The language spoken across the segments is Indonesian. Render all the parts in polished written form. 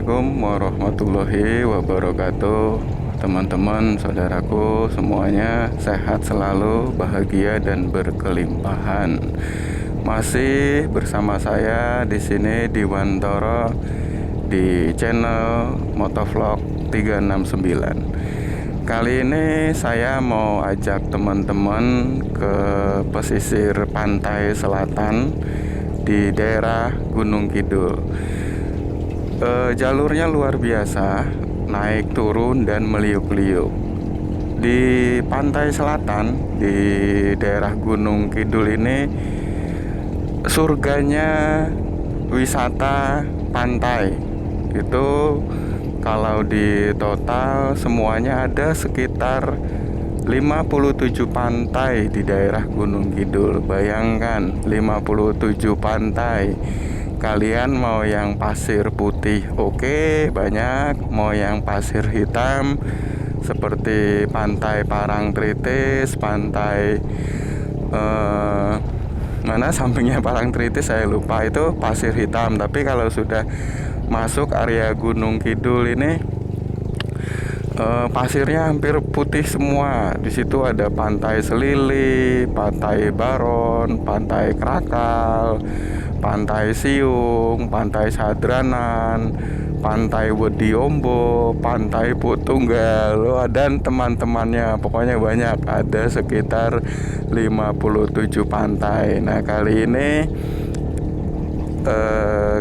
Assalamualaikum warahmatullahi wabarakatuh. Teman-teman, saudaraku semuanya sehat selalu, bahagia dan berkelimpahan. Masih bersama saya di sini di Wantoro di channel Motovlog 369. Kali ini saya mau ajak teman-teman ke pesisir pantai selatan di daerah Gunung Kidul. Jalurnya luar biasa, naik turun dan meliuk-liuk. Di pantai selatan di daerah Gunung Kidul ini surganya wisata pantai. Itu kalau di total semuanya ada sekitar 57 pantai di daerah Gunung Kidul. Bayangkan 57 pantai. Kalian mau yang pasir putih oke, banyak. Mau yang pasir hitam seperti pantai Parangtritis, pantai mana sampingnya Parangtritis saya lupa, itu pasir hitam. Tapi kalau sudah masuk area Gunung Kidul ini pasirnya hampir putih semua. Di situ ada pantai Selili, pantai Baron, pantai Krakal, pantai Siung, pantai Sadranan, pantai Wediombo, pantai Putunggal, dan teman-temannya. Pokoknya banyak, ada sekitar 57 pantai. Nah, kali ini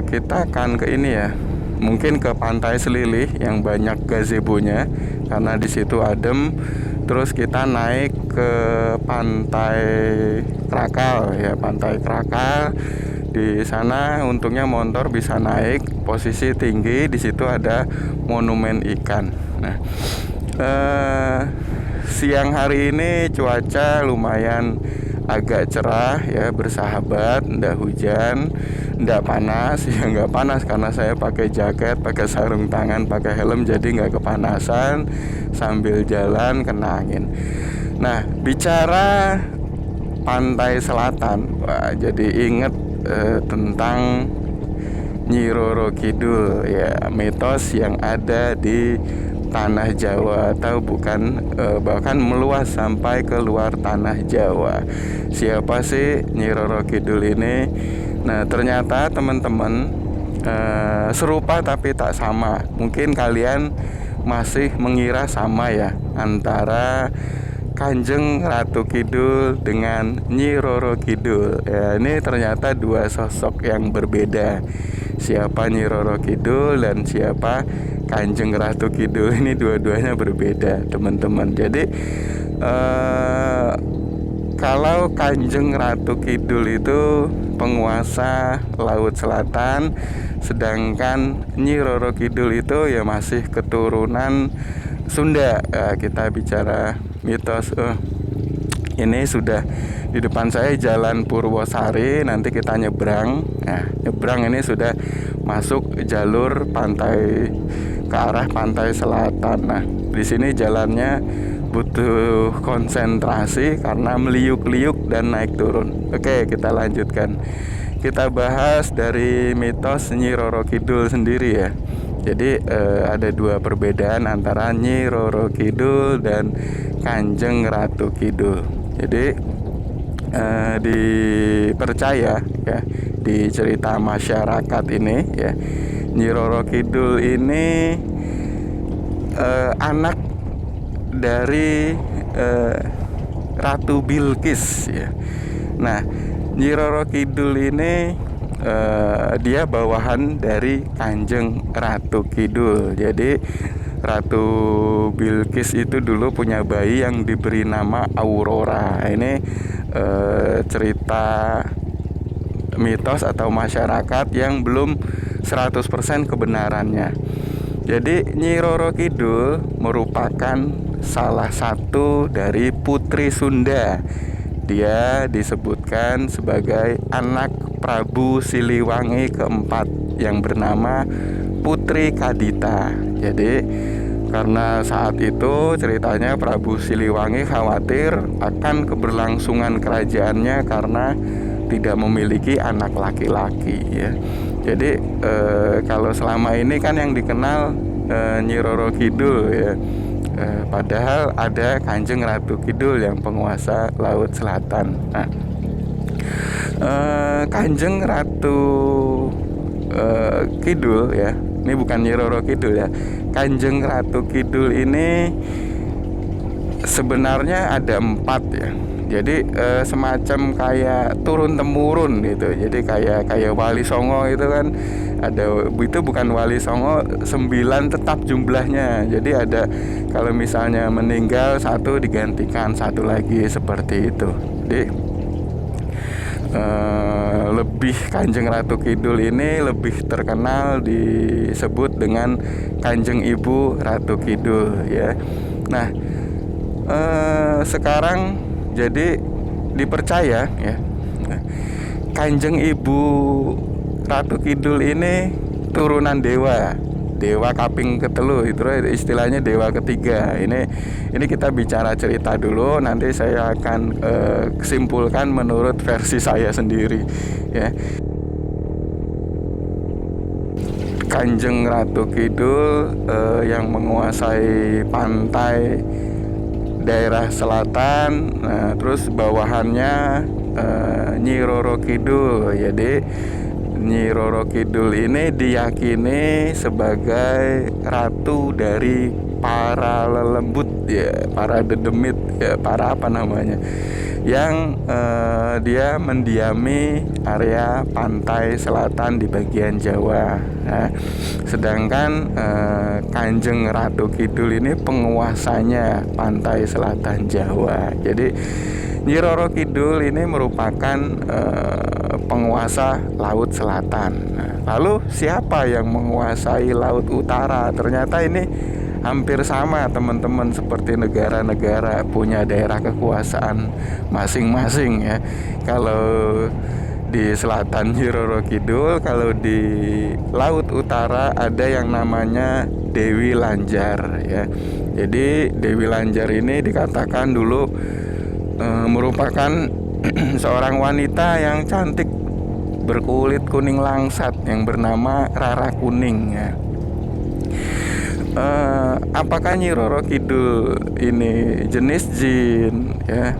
kita akan ke ini ya, mungkin ke pantai Selili yang banyak gazebonya karena di situ adem. Terus kita naik ke pantai Krakal ya, pantai Krakal. Di sana untungnya motor bisa naik, posisi tinggi. Di situ ada monumen ikan. Nah, siang hari ini cuaca lumayan agak cerah ya, bersahabat, ndak hujan, ndak panas ya, nggak panas karena saya pakai jaket, pakai sarung tangan, pakai helm, jadi nggak kepanasan sambil jalan kena angin. Nah, bicara pantai selatan, wah, jadi inget tentang Nyi Roro Kidul ya, mitos yang ada di tanah Jawa, atau bukan, bahkan meluas sampai ke luar tanah Jawa. Siapa sih Nyi Roro Kidul ini? Nah, ternyata teman-teman, serupa tapi tak sama. Mungkin kalian masih mengira sama ya antara Kanjeng Ratu Kidul dengan Nyi Roro Kidul ya. Ini ternyata dua sosok yang berbeda. Siapa Nyi Roro Kidul dan siapa Kanjeng Ratu Kidul, ini dua-duanya berbeda teman-teman. Jadi kalau Kanjeng Ratu Kidul itu penguasa Laut Selatan, sedangkan Nyi Roro Kidul itu ya masih keturunan Sunda. Kita bicara mitos. Ini sudah di depan saya Jalan Purwosari, nanti kita nyebrang. Nah, nyebrang ini sudah masuk jalur pantai ke arah pantai selatan. Nah, di sini jalannya butuh konsentrasi karena meliuk-liuk dan naik turun. Oke, kita lanjutkan. Kita bahas dari mitos Nyi Roro Kidul sendiri ya. Jadi ada dua perbedaan antara Nyi Roro Kidul dan Kanjeng Ratu Kidul. Jadi dipercaya ya, di cerita masyarakat ini ya, Nyi Roro Kidul ini anak dari Ratu Bilqis ya. Nah, Nyi Roro Kidul ini dia bawahan dari Kanjeng Ratu Kidul. Jadi Ratu Bilqis itu dulu punya bayi yang diberi nama Aurora. Ini cerita mitos atau masyarakat yang belum 100% kebenarannya. Jadi Nyi Roro Kidul merupakan salah satu dari putri Sunda. Dia disebutkan sebagai anak Prabu Siliwangi keempat yang bernama Putri Kadita. Jadi karena saat itu ceritanya Prabu Siliwangi khawatir akan keberlangsungan kerajaannya karena tidak memiliki anak laki-laki ya. Jadi kalau selama ini kan yang dikenal Nyi Roro Kidul ya. Padahal ada Kanjeng Ratu Kidul yang penguasa Laut Selatan. Nah, Kanjeng Ratu Kidul ya, ini bukan Nyi Roro Kidul ya. Kanjeng Ratu Kidul ini sebenarnya ada 4 ya. Jadi semacam kayak turun temurun gitu. Jadi kayak Wali Songo itu kan ada, itu bukan Wali Songo 9 tetap jumlahnya. Jadi ada, kalau misalnya meninggal 1 digantikan 1 lagi, seperti itu. Jadi lebih Kanjeng Ratu Kidul ini lebih terkenal disebut dengan Kanjeng Ibu Ratu Kidul ya. Nah, sekarang jadi dipercaya ya, Kanjeng Ibu Ratu Kidul ini turunan dewa kaping ketelu, itu istilahnya dewa ketiga. Ini kita bicara cerita dulu, nanti saya akan simpulkan menurut versi saya sendiri ya. Kanjeng Ratu Kidul yang menguasai pantai daerah selatan, terus bawahannya Nyi Roro Kidul. Jadi Nyi Roro Kidul ini diyakini sebagai ratu dari para lelembut ya, para dedemit ya, para apa namanya, yang dia mendiami area pantai selatan di bagian Jawa. Nah, sedangkan Kanjeng Ratu Kidul ini penguasanya pantai selatan Jawa. Jadi Nyi Roro Kidul ini merupakan penguasa Laut Selatan. Nah, lalu siapa yang menguasai Laut Utara? Ternyata ini hampir sama teman-teman, seperti negara-negara punya daerah kekuasaan masing-masing ya. Kalau di selatan Nyi Roro Kidul, kalau di Laut Utara ada yang namanya Dewi Lanjar ya. Jadi Dewi Lanjar ini dikatakan dulu merupakan seorang wanita yang cantik berkulit kuning langsat yang bernama Rara Kuning ya. Apakah Nyi Roro Kidul ini jenis jin ya?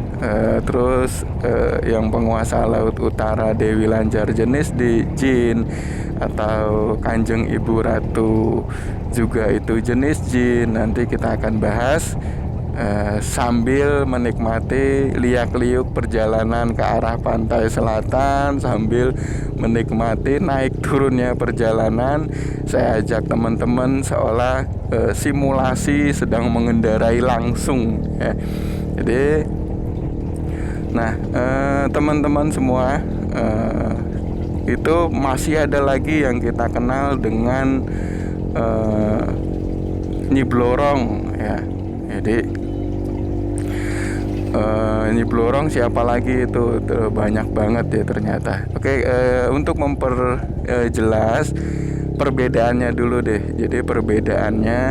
Terus yang penguasa Laut Utara Dewi Lanjar jenis di jin, atau Kanjeng Ibu Ratu juga itu jenis jin? Nanti kita akan bahas sambil menikmati liak-liuk perjalanan ke arah pantai selatan, sambil menikmati naik turunnya perjalanan. Saya ajak teman-teman seolah simulasi sedang mengendarai langsung ya. Jadi nah, teman-teman semua, itu masih ada lagi yang kita kenal dengan Nyi Blorong ya. Jadi Nyi Blorong siapa lagi itu banyak banget ya ternyata. Oke, untuk memperjelas perbedaannya dulu deh. Jadi perbedaannya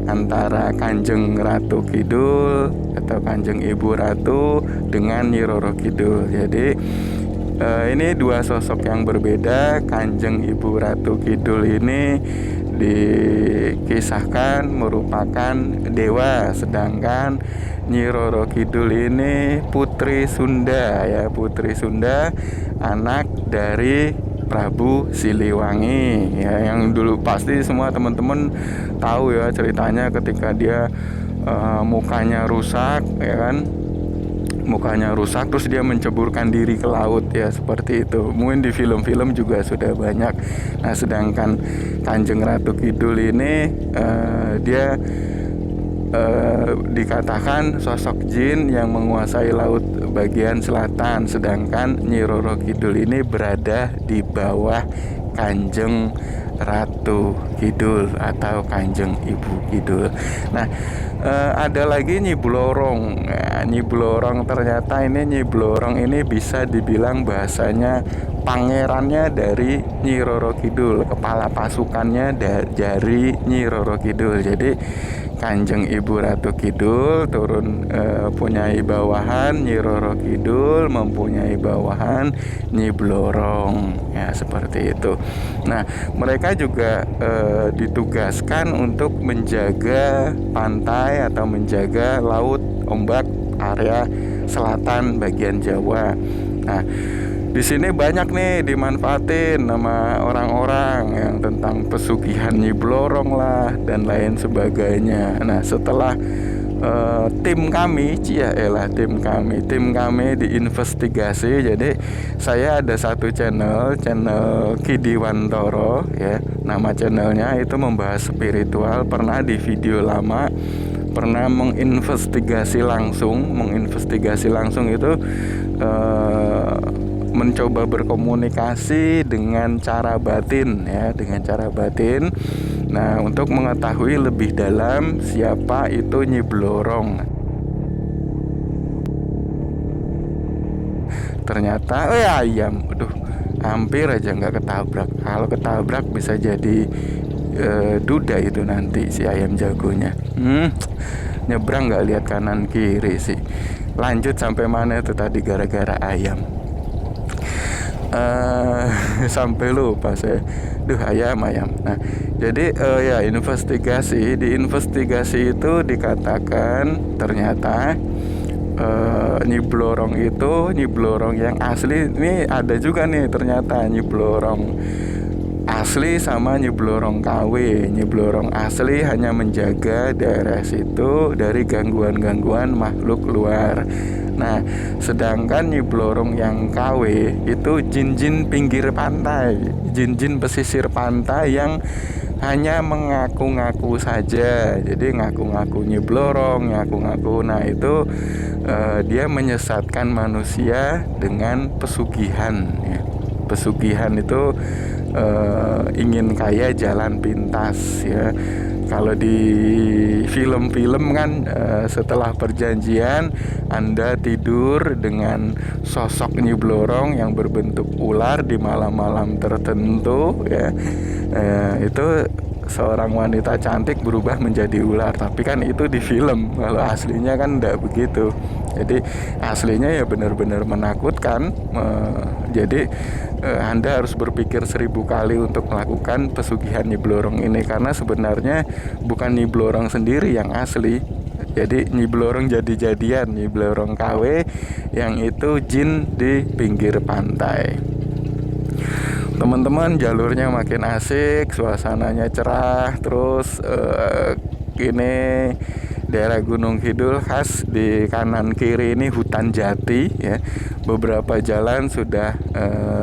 antara Kanjeng Ratu Kidul atau Kanjeng Ibu Ratu dengan Nyi Roro Kidul. Jadi ini 2 sosok yang berbeda. Kanjeng Ibu Ratu Kidul ini dikisahkan merupakan dewa, sedangkan Nyi Roro Kidul ini putri Sunda ya, putri Sunda, anak dari Prabu Siliwangi ya, yang dulu pasti semua teman-teman tahu ya ceritanya ketika dia mukanya rusak ya kan, mukanya rusak terus dia menceburkan diri ke laut ya, seperti itu. Mungkin di film-film juga sudah banyak. Nah, sedangkan Kanjeng Ratu Kidul ini dia dikatakan sosok jin yang menguasai laut bagian selatan, sedangkan Nyi Roro Kidul ini berada di bawah Kanjeng Ratu Kidul atau Kanjeng Ibu Kidul. Nah, Ada lagi Nyi Blorong. Nah, Nyi Blorong ternyata Nyi Blorong ini bisa dibilang bahasanya pangerannya dari Nyi Roro Kidul, kepala pasukannya dari Nyi Roro Kidul. Jadi Kanjeng Ibu Ratu Kidul turun punyai bawahan, Nyi Roro Kidul mempunyai bawahan Nyi Blorong, ya seperti itu. Nah, mereka juga ditugaskan untuk menjaga pantai atau menjaga laut, ombak area selatan bagian Jawa. Nah, di sini banyak nih dimanfaatin sama orang-orang yang tentang pesugihan Nyi Blorong lah dan lain sebagainya. Nah, setelah tim kami diinvestigasi. Jadi saya ada satu channel Kidiwantoro ya, nama channelnya itu membahas spiritual. Pernah di video lama pernah menginvestigasi langsung itu mencoba berkomunikasi dengan cara batin ya, Nah, untuk mengetahui lebih dalam siapa itu Nyi Blorong. Ternyata ayam, hampir aja nggak ketabrak. Kalau ketabrak bisa jadi duda itu nanti si ayam jagonya. Nyebrang nggak lihat kanan kiri sih. Lanjut sampai mana itu tadi gara-gara ayam. Sampai lupa saya. Ayam. Nah, jadi ya di investigasi itu dikatakan ternyata Nyi Blorong yang asli. Ini ada juga nih ternyata Nyi Blorong asli sama Nyi Blorong KW. Nyi Blorong asli hanya menjaga daerah situ dari gangguan-gangguan makhluk luar. Nah, sedangkan Nyi Blorong yang KW itu jin-jin pinggir pantai, jin-jin pesisir pantai yang hanya mengaku-ngaku saja. Jadi ngaku-ngaku Nyi Blorong, ngaku-ngaku. Nah, itu dia menyesatkan manusia dengan pesugihan ya. Pesugihan itu ingin kaya jalan pintas ya. Kalau di film-film kan setelah perjanjian Anda tidur dengan sosok Nyi Blorong yang berbentuk ular di malam-malam tertentu ya, itu seorang wanita cantik berubah menjadi ular. Tapi kan itu di film, kalau aslinya kan tidak begitu. Jadi aslinya ya benar-benar menakutkan. Jadi Anda harus berpikir 1000 kali untuk melakukan pesugihan Nyi Blorong ini, karena sebenarnya bukan Nyi Blorong sendiri yang asli. Jadi Nyi Blorong jadi-jadian, Nyi Blorong KW yang itu jin di pinggir pantai. Teman-teman, jalurnya makin asik, suasananya cerah. Terus ini daerah Gunung Kidul khas, di kanan kiri ini hutan jati ya. Beberapa jalan sudah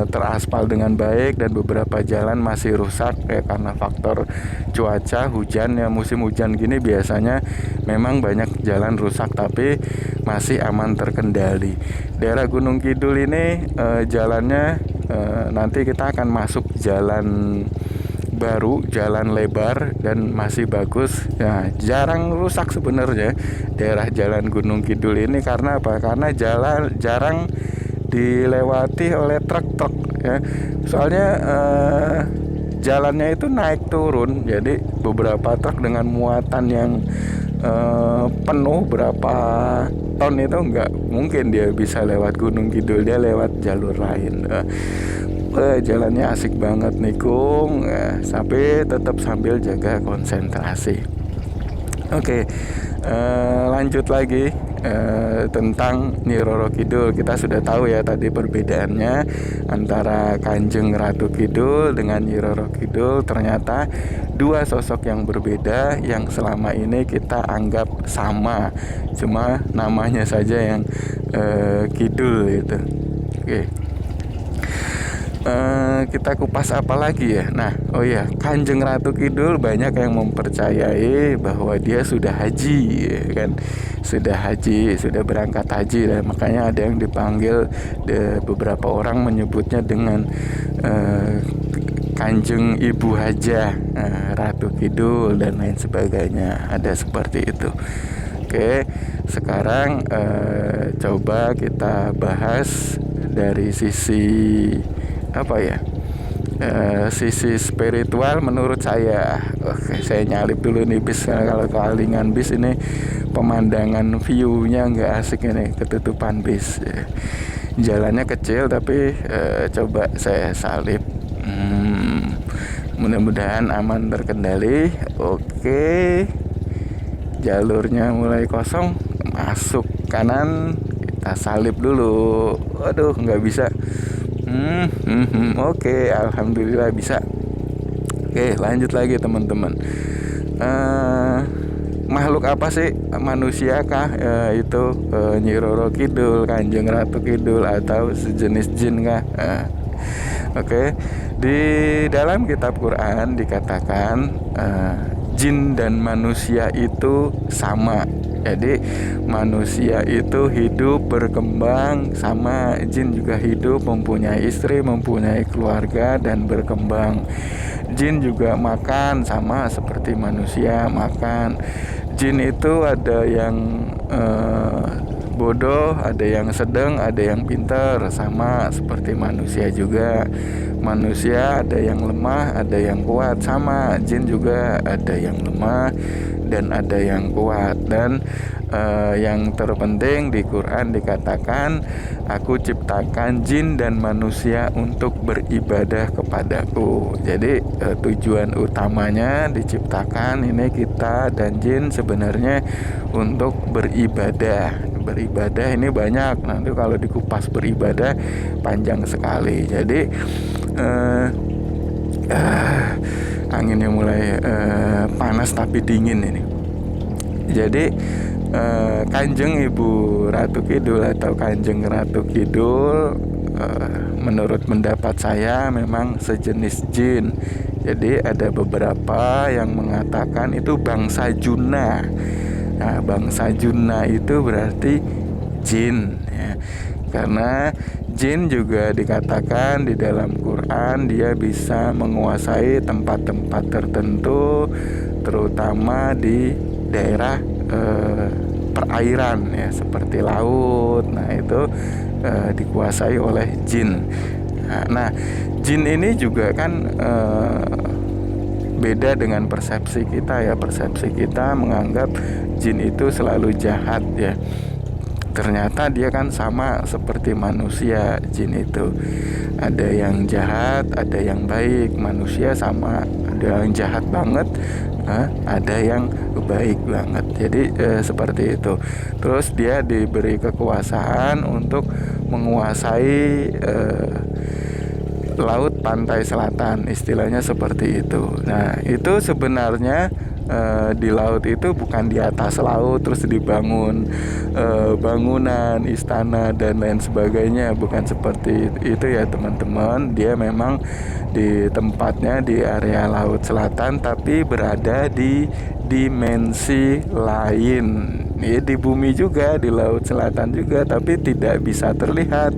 teraspal dengan baik dan beberapa jalan masih rusak ya, karena faktor cuaca hujan ya. Musim hujan gini biasanya memang banyak jalan rusak, tapi masih aman terkendali. Daerah Gunung Kidul ini jalannya nanti kita akan masuk jalan baru, jalan lebar dan masih bagus ya, jarang rusak sebenarnya daerah jalan Gunung Kidul ini. Karena apa? Karena jalan jarang dilewati oleh truk-truk ya. Soalnya jalannya itu naik turun, jadi beberapa truk dengan muatan yang penuh berapa ton itu nggak mungkin dia bisa lewat Gunung Kidul, dia lewat jalur lain. Jalannya asik banget nih Kung, tapi tetap sambil jaga konsentrasi. Oke, lanjut lagi tentang Nyi Roro Kidul. Kita sudah tahu ya tadi perbedaannya antara Kanjeng Ratu Kidul dengan Nyi Roro Kidul. Ternyata dua sosok yang berbeda yang selama ini kita anggap sama, cuma namanya saja yang Kidul gitu. Oke. Kita kupas apa lagi ya. Nah, Kanjeng Ratu Kidul banyak yang mempercayai bahwa dia sudah haji ya kan, sudah berangkat haji, dan makanya ada yang dipanggil, beberapa orang menyebutnya dengan Kanjeng Ibu Hajah, Ratu Kidul dan lain sebagainya. Ada seperti itu. Oke, sekarang coba kita bahas dari sisi apa ya? Sisi spiritual menurut saya. Oke, saya nyalip dulu nih bis. Kalau kealingan bis ini pemandangan view-nya nggak asik ini, ketutupan bis. Jalannya kecil tapi coba saya salip. Mudah-mudahan aman terkendali. Oke, jalurnya mulai kosong, masuk kanan, kita salip dulu. Waduh, nggak bisa. Oke, alhamdulillah bisa. Oke, lanjut lagi teman-teman. Makhluk apa sih? Manusia kah? Itu Nyi Roro Kidul, Kanjeng Ratu Kidul, atau sejenis jin kah? Oke, di dalam kitab Quran dikatakan jin dan manusia itu sama. Jadi manusia itu hidup berkembang sama, jin juga hidup, mempunyai istri, mempunyai keluarga dan berkembang. Jin juga makan sama seperti manusia makan. Jin itu ada yang bodoh, ada yang sedang, ada yang pintar, sama seperti manusia juga. Manusia ada yang lemah, ada yang kuat, sama. Jin juga ada yang lemah dan ada yang kuat. Dan yang terpenting di Quran dikatakan, aku ciptakan jin dan manusia untuk beribadah kepadaku. Jadi tujuan utamanya diciptakan ini kita dan jin sebenarnya untuk beribadah. Beribadah ini banyak, nanti kalau dikupas beribadah panjang sekali. Jadi anginnya mulai panas tapi dingin ini. Jadi Kanjeng Ibu Ratu Kidul atau Kanjeng Ratu Kidul menurut pendapat saya memang sejenis jin. Jadi ada beberapa yang mengatakan itu bangsa Junna. Nah, bangsa Junna itu berarti jin ya. Karena jin juga dikatakan di dalam Quran dia bisa menguasai tempat-tempat tertentu, terutama di daerah perairan ya, seperti laut. Nah, itu dikuasai oleh jin. Nah, jin ini juga kan beda dengan persepsi kita ya. Persepsi kita menganggap jin itu selalu jahat ya. Ternyata dia kan sama seperti manusia. Jin itu ada yang jahat, ada yang baik. Manusia sama, ada yang jahat banget, ada yang baik banget. Jadi seperti itu. Terus dia diberi kekuasaan untuk menguasai laut pantai selatan, istilahnya seperti itu. Nah, itu sebenarnya di laut itu bukan di atas laut terus dibangun bangunan, istana dan lain sebagainya, bukan seperti itu ya teman-teman. Dia memang di tempatnya di area laut selatan, tapi berada di dimensi lain. Ya, di bumi juga, di laut selatan juga, tapi tidak bisa terlihat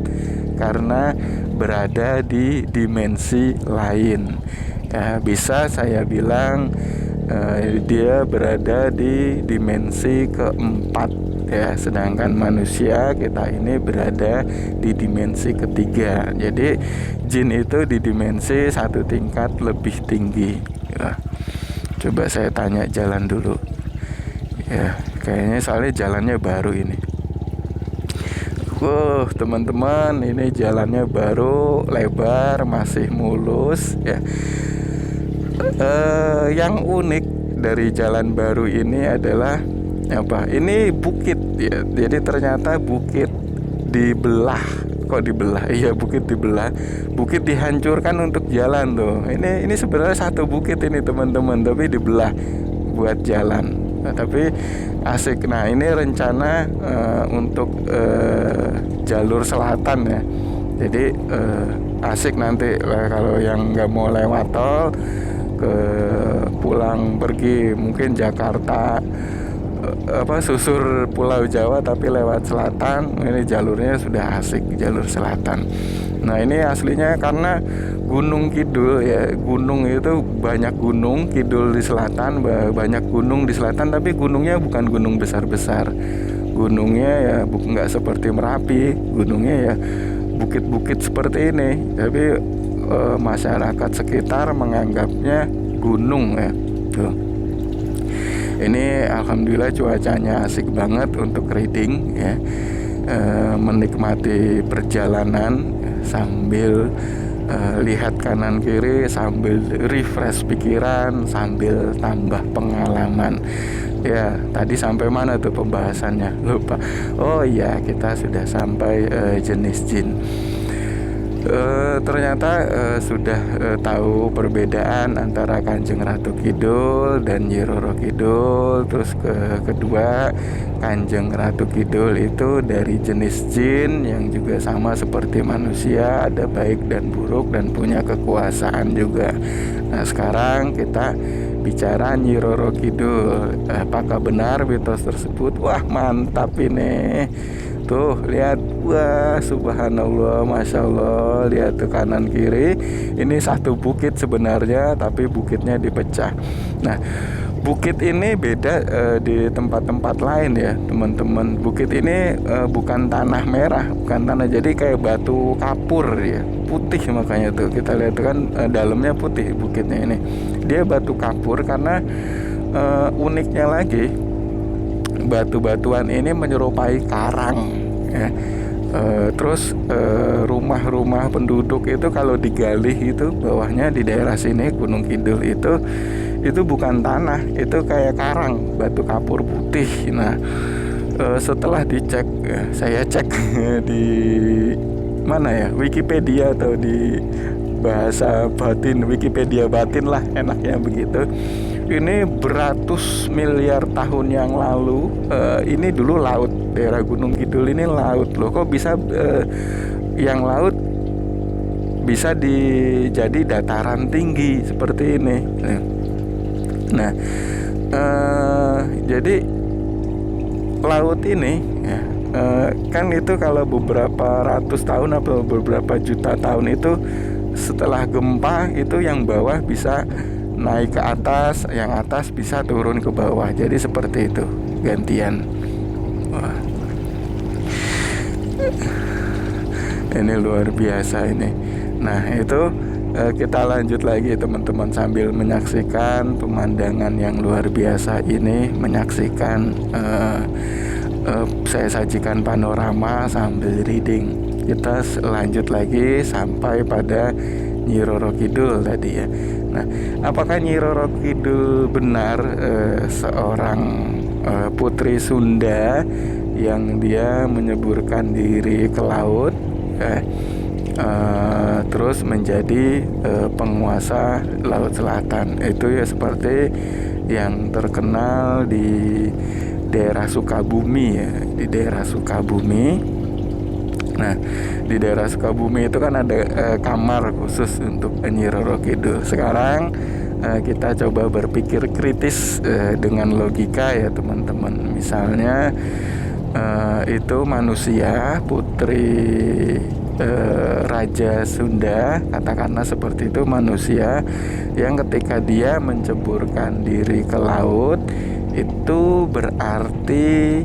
karena berada di dimensi lain. Ya, bisa saya bilang dia berada di dimensi keempat ya, sedangkan manusia kita ini berada di dimensi ketiga. Jadi jin itu di dimensi satu tingkat lebih tinggi ya. Coba saya tanya jalan dulu ya, kayaknya soalnya jalannya baru ini. Teman-teman, ini jalannya baru, lebar, masih mulus ya. Yang unik dari jalan baru ini adalah apa? Ini bukit ya. Jadi ternyata bukit dibelah. Kok dibelah? Iya, bukit dibelah. Bukit dihancurkan untuk jalan tuh. Ini sebenarnya satu bukit ini teman-teman, tapi dibelah buat jalan. Nah, tapi asik. Nah, ini rencana untuk jalur selatan ya. Jadi asik nanti kalau yang nggak mau lewat tol, ke pulang pergi mungkin Jakarta, susur Pulau Jawa tapi lewat selatan. Ini jalurnya sudah asik, jalur selatan. Nah ini aslinya karena Gunung Kidul ya, gunung itu banyak gunung kidul di selatan, banyak gunung di selatan, tapi gunungnya bukan gunung besar-besar. Gunungnya ya nggak seperti Merapi, gunungnya ya bukit-bukit seperti ini, tapi masyarakat sekitar menganggapnya gunung ya. Tuh. Ini alhamdulillah cuacanya asik banget untuk riding ya, menikmati perjalanan sambil lihat kanan kiri, sambil refresh pikiran, sambil tambah pengalaman. Ya, tadi sampai mana tuh pembahasannya? Lupa. Oh iya, kita sudah sampai jenis jin. Ternyata sudah tahu perbedaan antara Kanjeng Ratu Kidul dan Nyi Roro Kidul. Terus kedua, Kanjeng Ratu Kidul itu dari jenis jin yang juga sama seperti manusia, ada baik dan buruk dan punya kekuasaan juga. Nah sekarang kita bicara Nyi Roro Kidul. Apakah benar mitos tersebut? Wah mantap ini. Tuh lihat, wah subhanallah, masya Allah, lihat tuh kanan kiri. Ini satu bukit sebenarnya, tapi bukitnya dipecah. Nah bukit ini beda di tempat-tempat lain ya teman-teman. Bukit ini bukan tanah merah, bukan tanah, jadi kayak batu kapur ya, putih. Makanya tuh kita lihat tuh kan dalamnya putih bukitnya ini. Dia batu kapur karena uniknya lagi, batu-batuan ini menyerupai karang ya. Terus rumah-rumah penduduk itu kalau digali itu bawahnya di daerah sini Gunung Kidul itu bukan tanah, itu kayak karang, batu kapur putih. Nah setelah dicek, saya cek di mana ya, Wikipedia atau di bahasa batin, Wikipedia batin lah enaknya begitu. Ini beratus miliar tahun yang lalu, ini dulu laut, daerah Gunung Kidul ini laut loh. Kok bisa yang laut bisa jadi dataran tinggi seperti ini. Nah jadi laut ini ya, kan itu kalau beberapa ratus tahun atau beberapa juta tahun itu setelah gempa itu yang bawah bisa naik ke atas, yang atas bisa turun ke bawah. Jadi seperti itu gantian. Wah. Ini luar biasa ini. Nah itu kita lanjut lagi teman-teman sambil menyaksikan pemandangan yang luar biasa ini, menyaksikan saya sajikan panorama sambil reading. Kita lanjut lagi sampai pada Nyi Roro Kidul tadi ya. Nah, apakah Nyi Roro Kidul benar seorang putri Sunda yang dia menyeburkan diri ke laut, terus menjadi penguasa Laut Selatan? Itu ya seperti yang terkenal di daerah Sukabumi ya, di daerah Sukabumi. Nah, di daerah Sukabumi itu kan ada kamar khusus untuk Nyi Roro Kidul. Sekarang kita coba berpikir kritis dengan logika ya teman-teman. Misalnya itu manusia, putri Raja Sunda, katakanlah seperti itu, manusia yang ketika dia menceburkan diri ke laut itu berarti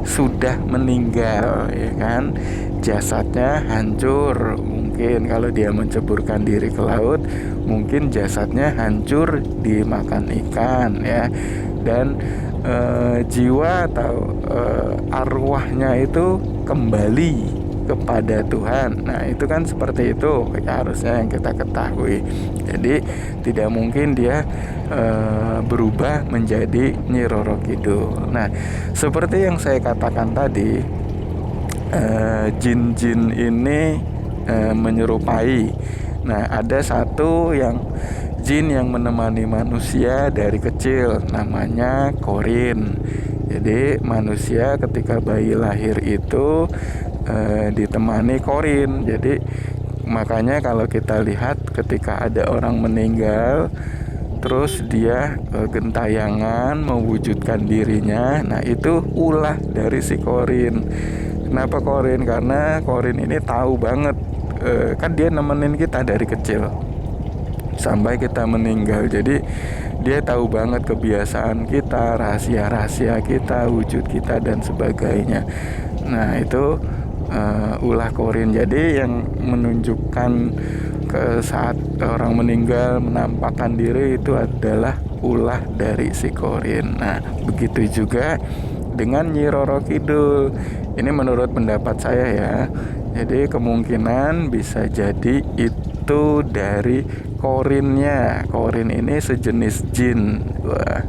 sudah meninggal ya kan, jasadnya hancur. Mungkin kalau dia menceburkan diri ke laut, mungkin jasadnya hancur dimakan ikan ya, dan jiwa atau arwahnya itu kembali kepada Tuhan. Nah itu kan seperti itu harusnya yang kita ketahui. Jadi tidak mungkin dia berubah menjadi Nyi Roro Kidul. Nah seperti yang saya katakan tadi, jin-jin ini menyerupai. Nah ada satu yang jin yang menemani manusia dari kecil, namanya Korin. Jadi manusia ketika bayi lahir itu ditemani Korin. Jadi makanya kalau kita lihat ketika ada orang meninggal terus dia gentayangan mewujudkan dirinya. Nah itu ulah dari si korin. Kenapa korin? Karena korin ini tahu banget, kan dia nemenin kita dari kecil sampai kita meninggal. Jadi dia tahu banget kebiasaan kita, rahasia-rahasia kita, wujud kita dan sebagainya. Nah itu ulah korin. Jadi yang menunjukkan ke saat orang meninggal menampakkan diri itu adalah ulah dari si korin. Nah begitu juga dengan Nyi Roro Kidul. Ini menurut pendapat saya ya. Jadi kemungkinan bisa jadi itu dari korinnya. Korin ini sejenis jin. Wah.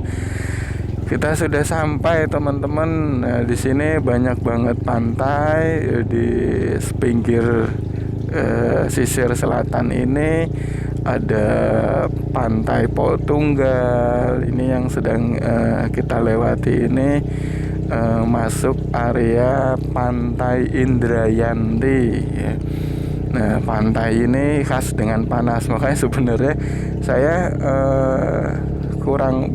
Kita sudah sampai teman-teman. Nah, di sini banyak banget pantai di pinggir sisir selatan ini. Ada pantai Pol Tunggal. Ini yang sedang kita lewati ini. Masuk area Pantai Indrayanti ya. Nah pantai ini khas dengan panas, makanya sebenarnya saya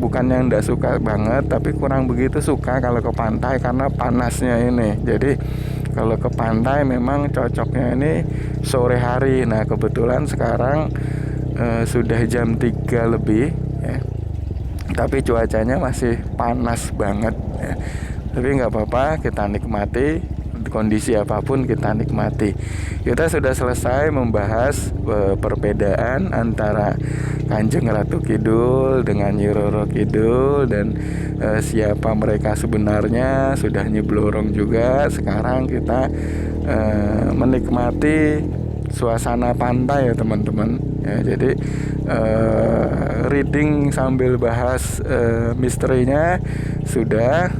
bukan yang tidak suka banget, tapi kurang begitu suka kalau ke pantai karena panasnya ini. Jadi kalau ke pantai memang cocoknya ini sore hari. Nah kebetulan sekarang sudah jam 3 lebih ya. Tapi cuacanya masih panas banget ya. Tapi nggak apa-apa, kita nikmati kondisi apapun, kita nikmati. Kita sudah selesai membahas perbedaan antara Kanjeng Ratu Kidul dengan Nyi Roro Kidul dan siapa mereka sebenarnya. Sudah nyeblorong juga. Sekarang kita menikmati suasana pantai ya teman-teman ya. Jadi reading sambil bahas misterinya sudah.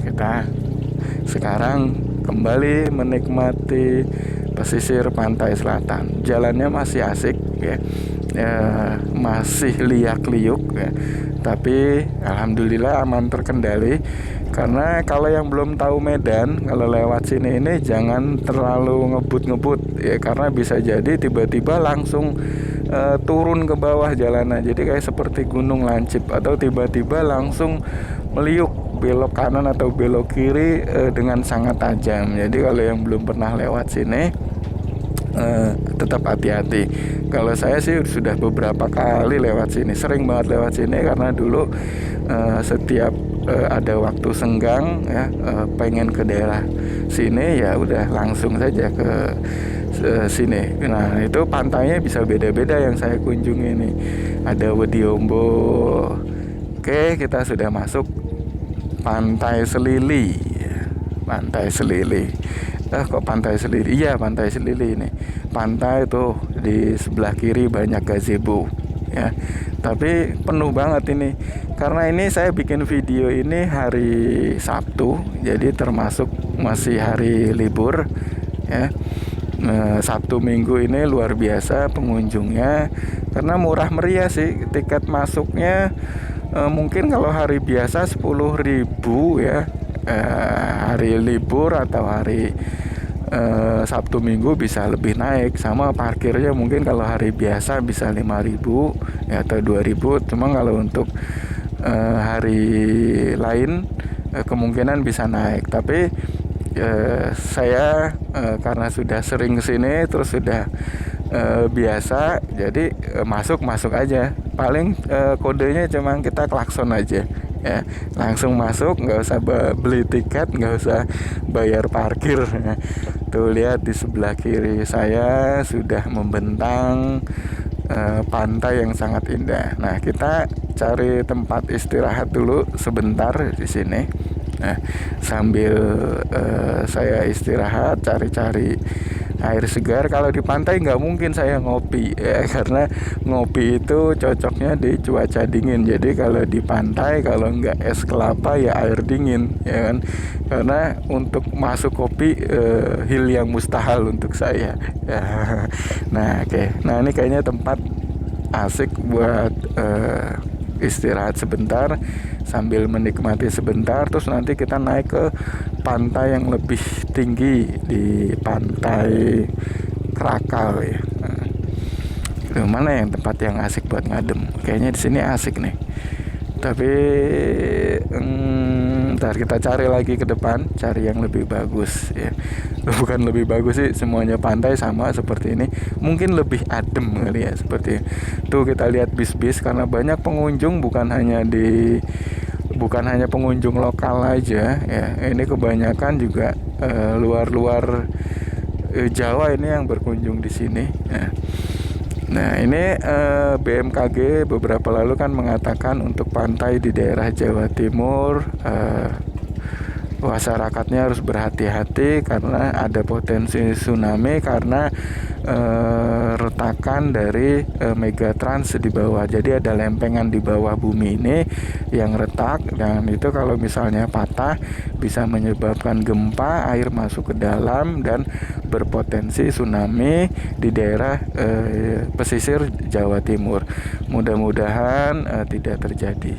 Kita sekarang kembali menikmati pesisir pantai selatan. Jalannya masih asik ya, masih liak-liuk ya. Tapi alhamdulillah aman terkendali. Karena kalau yang belum tahu Medan, kalau lewat sini ini jangan terlalu ngebut-ngebut ya, karena bisa jadi tiba-tiba langsung turun ke bawah jalanan. Jadi kayak seperti Gunung Lancip, atau tiba-tiba langsung meliuk belok kanan atau belok kiri dengan sangat tajam. Jadi kalau yang belum pernah lewat sini tetap hati-hati. Kalau saya sih sudah beberapa kali lewat sini, sering banget lewat sini karena dulu setiap ada waktu senggang ya, pengen ke daerah sini ya udah langsung saja ke sini. Nah itu pantainya bisa beda-beda yang saya kunjungi ini. Ada Wediombo. Oke, kita sudah masuk Pantai Selili. Pantai Selili. Kok Pantai Selili? Iya, Pantai Selili ini. Pantai tuh di sebelah kiri banyak gazebo ya. Tapi penuh banget ini. Karena ini saya bikin video ini hari Sabtu, jadi termasuk masih hari libur ya. Sabtu Minggu ini luar biasa pengunjungnya karena murah meriah sih. Tiket masuknya mungkin kalau hari biasa 10.000 ya, hari libur atau hari Sabtu Minggu bisa lebih naik. Sama parkirnya mungkin kalau hari biasa bisa 5.000 ya, atau 2.000. Cuma kalau untuk hari lain kemungkinan bisa naik. Tapi saya karena sudah sering kesini terus sudah biasa, jadi masuk aja. Paling kodenya cuma kita klakson aja ya, langsung masuk, nggak usah beli tiket, nggak usah bayar parkir. Tuh lihat di sebelah kiri saya sudah membentang pantai yang sangat indah. Nah kita cari tempat istirahat dulu sebentar di sini. Nah, sambil saya istirahat cari-cari air segar. Kalau di pantai nggak mungkin saya ngopi ya, karena ngopi itu cocoknya di cuaca dingin. Jadi kalau di pantai kalau nggak es kelapa ya air dingin ya kan, karena untuk masuk kopi hal yang mustahil untuk saya ya. Nah oke. Nah ini kayaknya tempat asik buat istirahat sebentar sambil menikmati sebentar, terus nanti kita naik ke pantai yang lebih tinggi di Pantai Krakal ya. Nah, Loh, mana yang tempat yang asik buat ngadem? Kayaknya di sini asik nih. Tapi ntar kita cari lagi ke depan, cari yang lebih bagus ya. Bukan lebih bagus sih, semuanya pantai sama seperti ini. Mungkin lebih adem kali ya, seperti tuh kita lihat bis-bis, karena banyak pengunjung, bukan hanya pengunjung lokal aja ya. Ini kebanyakan juga luar Jawa ini yang berkunjung di sini ya. Nah ini BMKG beberapa lalu kan mengatakan untuk pantai di daerah Jawa Timur masyarakatnya harus berhati-hati karena ada potensi tsunami karena retakan dari megatrans di bawah. Jadi ada lempengan di bawah bumi ini yang retak, dan itu kalau misalnya patah bisa menyebabkan gempa, air masuk ke dalam dan berpotensi tsunami di daerah pesisir Jawa Timur. Mudah-mudahan tidak terjadi.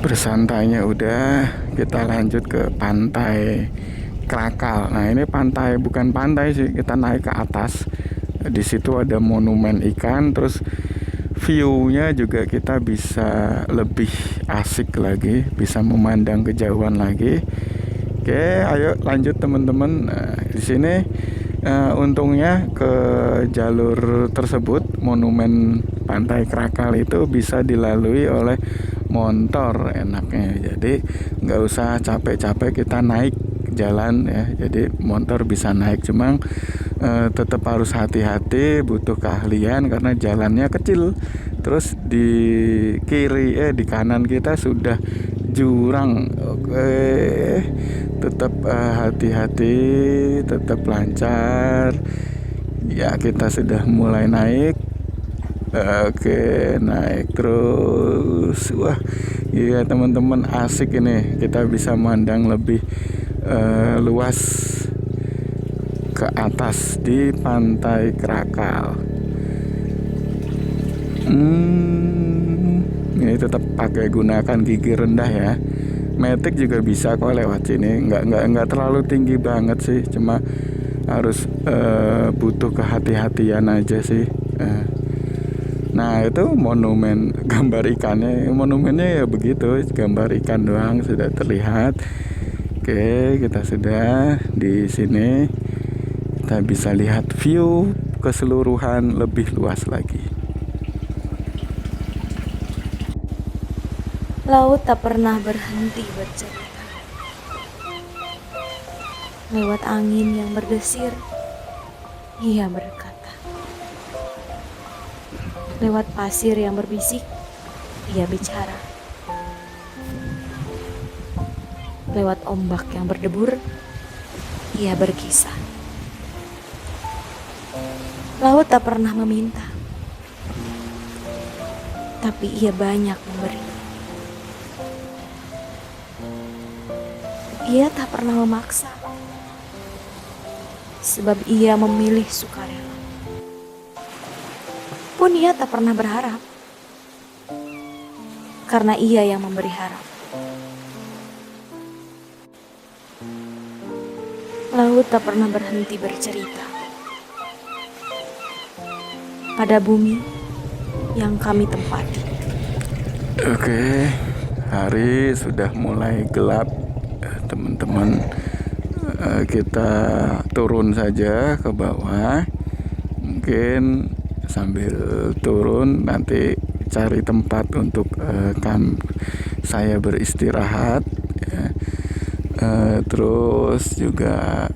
Bersantainya udah, kita lanjut ke pantai Krakal. Nah ini pantai, bukan pantai sih, kita naik ke atas. Di situ ada monumen ikan, terus view-nya juga kita bisa lebih asik lagi, bisa memandang kejauhan lagi. Oke, ayo lanjut teman-teman. Nah, di sini untungnya ke jalur tersebut, monumen pantai Krakal itu bisa dilalui oleh motor enaknya. Jadi nggak usah capek-capek kita naik jalan ya. Jadi motor bisa naik, cuma tetap harus hati-hati, butuh keahlian karena jalannya kecil. Terus di di kanan kita sudah jurang. Oke, tetap hati-hati, tetap lancar. Ya, kita sudah mulai naik. Oke, naik terus. Wah, iya teman-teman, asik ini. Kita bisa mandang lebih luas ke atas di pantai Krakal. Ini tetap pakai gunakan gigi rendah ya. Matic juga bisa kok lewat sini. Nggak terlalu tinggi banget sih, cuma harus butuh kehati-hatian aja sih. Nah itu monumen gambar ikannya, monumennya ya begitu, gambar ikan doang sudah terlihat. Oke, kita sudah di sini, kita bisa lihat view keseluruhan lebih luas lagi. Laut tak pernah berhenti bercerita. Lewat angin yang berdesir, ia berkata. Lewat pasir yang berbisik, ia bicara. Lewat ombak yang berdebur, ia berkisah. Laut tak pernah meminta, tapi ia banyak memberi. Ia tak pernah memaksa, sebab ia memilih sukarela. Pun ia tak pernah berharap, karena ia yang memberi harap. Laut tak pernah berhenti bercerita pada bumi yang kami tempati. Oke, hari sudah mulai gelap, teman-teman. Kita turun saja ke bawah. Mungkin sambil turun nanti cari tempat untuk saya beristirahat ya. Terus juga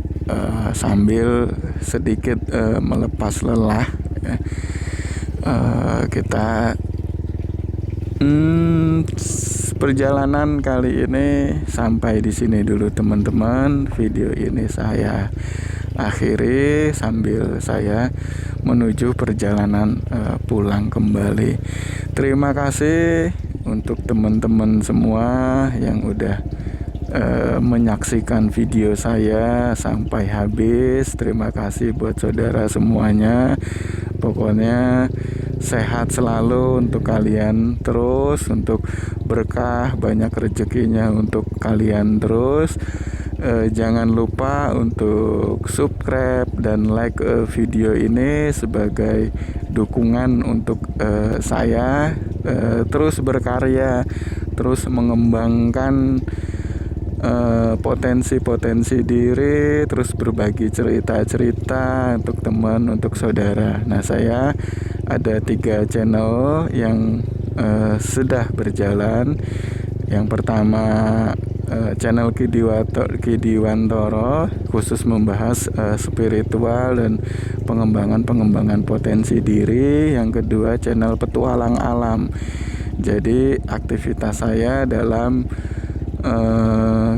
sambil sedikit melepas lelah ya. Kita perjalanan kali ini sampai di sini dulu teman-teman. Video ini saya akhiri sambil saya menuju perjalanan pulang kembali. Terima kasih untuk teman-teman semua yang udah menyaksikan video saya sampai habis. Terima kasih buat saudara semuanya. Pokoknya sehat selalu untuk kalian terus, untuk berkah banyak rezekinya untuk kalian terus. Jangan lupa untuk subscribe dan like video ini sebagai dukungan untuk saya terus berkarya, terus mengembangkan potensi-potensi diri, terus berbagi cerita-cerita untuk teman, untuk saudara. Nah, saya ada 3 channel yang sudah berjalan. Yang pertama channel Kidiwantoro, khusus membahas spiritual dan pengembangan potensi diri. Yang kedua channel Petualang Alam. Jadi aktivitas saya dalam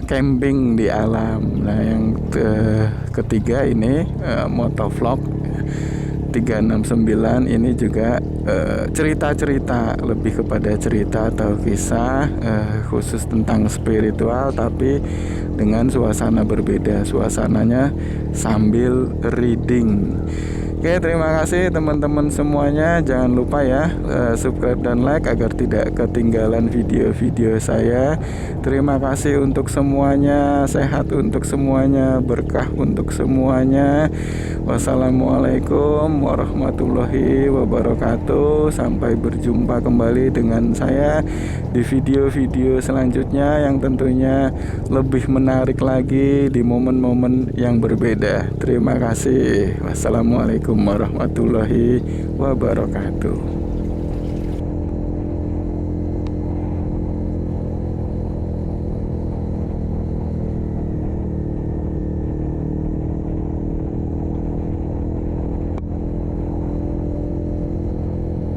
camping di alam. Nah yang ketiga ini motovlog 369, ini juga cerita-cerita, lebih kepada cerita atau kisah khusus tentang spiritual, tapi dengan suasana berbeda, suasananya sambil reading. Oke, terima kasih teman-teman semuanya. Jangan lupa ya subscribe dan like agar tidak ketinggalan video-video saya. Terima kasih untuk semuanya. Sehat untuk semuanya, berkah untuk semuanya. Wassalamualaikum warahmatullahi wabarakatuh. Sampai berjumpa kembali dengan saya di video-video selanjutnya yang tentunya lebih menarik lagi di momen-momen yang berbeda. Terima kasih. Wassalamualaikum warahmatullahi wabarakatuh.